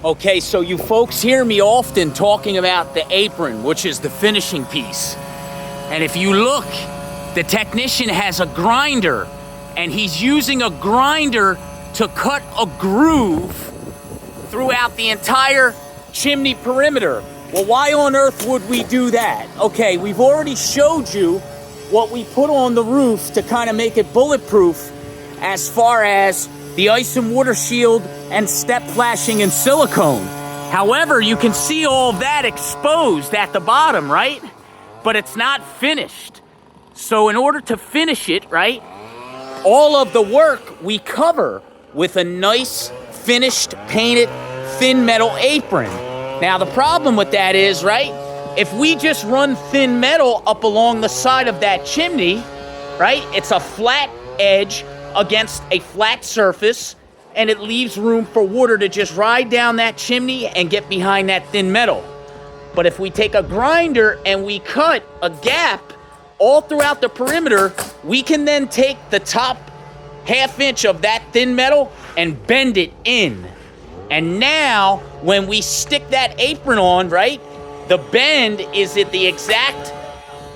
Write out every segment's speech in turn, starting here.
Okay, so you folks hear me often talking about the apron, which is the finishing piece. And if you look, the technician has a grinder, and he's using a grinder to cut a groove throughout the entire chimney perimeter. Well, why on earth would we do that? Okay, we've already showed you what we put on the roof to kind of make it bulletproof as far as the ice and water shield and step flashing and silicone. However, you can see all of that exposed at the bottom, right? But it's not finished. So in order to finish it, right, all of the work we cover with a nice finished painted thin metal apron. Now the problem with that is, right, if we just run thin metal up along the side of that chimney, right, it's a flat edge against a flat surface, and it leaves room for water to just ride down that chimney and get behind that thin metal. But if we take a grinder and we cut a gap all throughout the perimeter, we can then take the top ½ inch of that thin metal and bend it in. And now, when we stick that apron on, right, the bend is at the exact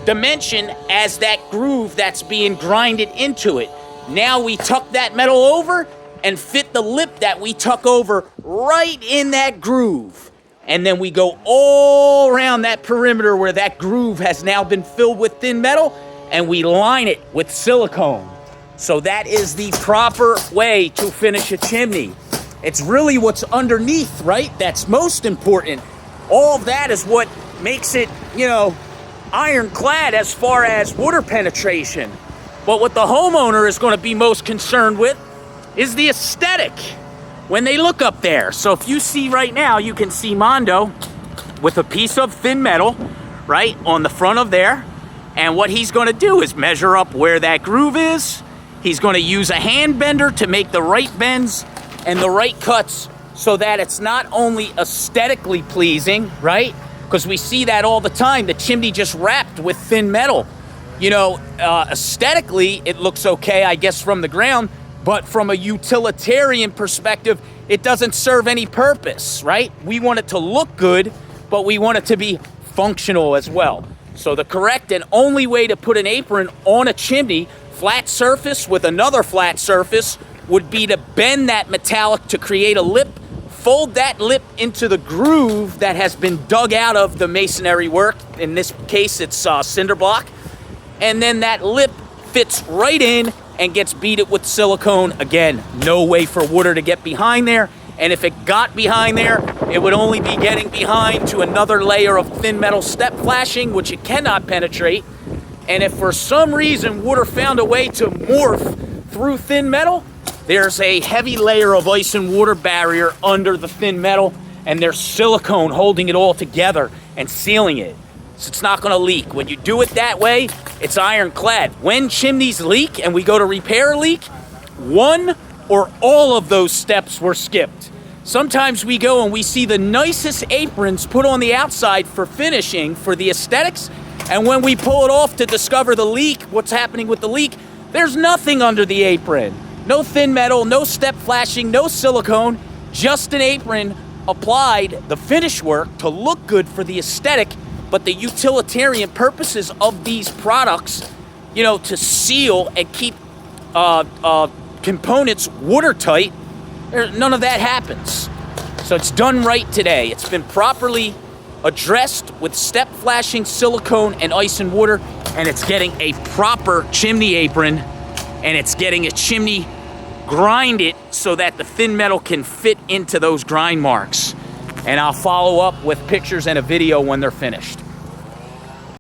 dimension as that groove that's being grinded into it. Now we tuck that metal over and fit the lip that we tuck over right in that groove. And then we go all around that perimeter where that groove has now been filled with thin metal, and we line it with silicone. So that is the proper way to finish a chimney. It's really what's underneath, right? That's most important. All of that is what makes it, ironclad as far as water penetration. But what the homeowner is going to be most concerned with is the aesthetic when they look up there. So if you see right now, you can see Mondo with a piece of thin metal, right, on the front of there. And what he's going to do is measure up where that groove is. He's going to use a hand bender to make the right bends and the right cuts so that it's not only aesthetically pleasing, right? Because we see that all the time, the chimney just wrapped with thin metal. Aesthetically, it looks okay, I guess, from the ground, but from a utilitarian perspective, it doesn't serve any purpose, right? We want it to look good, but we want it to be functional as well. So the correct and only way to put an apron on a chimney, flat surface with another flat surface, would be to bend that metallic to create a lip, fold that lip into the groove that has been dug out of the masonry work. In this case, it's cinder block. And then that lip fits right in and gets beaded with silicone. Again, no way for water to get behind there. And if it got behind there, it would only be getting behind to another layer of thin metal step flashing, which it cannot penetrate. And if for some reason water found a way to morph through thin metal, there's a heavy layer of ice and water barrier under the thin metal, and there's silicone holding it all together and sealing it. So it's not going to leak. When you do it that way, it's ironclad. When chimneys leak and we go to repair a leak, one or all of those steps were skipped. Sometimes we go and we see the nicest aprons put on the outside for finishing, for the aesthetics, and when we pull it off to discover the leak, what's happening with the leak, there's nothing under the apron. No thin metal, no step flashing, no silicone, just an apron applied, the finish work, to look good for the aesthetic. But the utilitarian purposes of these products, to seal and keep components watertight, none of that happens. So it's done right today. It's been properly addressed with step flashing, silicone, and ice and water, and it's getting a proper chimney apron, and it's getting a chimney grinded so that the thin metal can fit into those grind marks. And I'll follow up with pictures and a video when they're finished.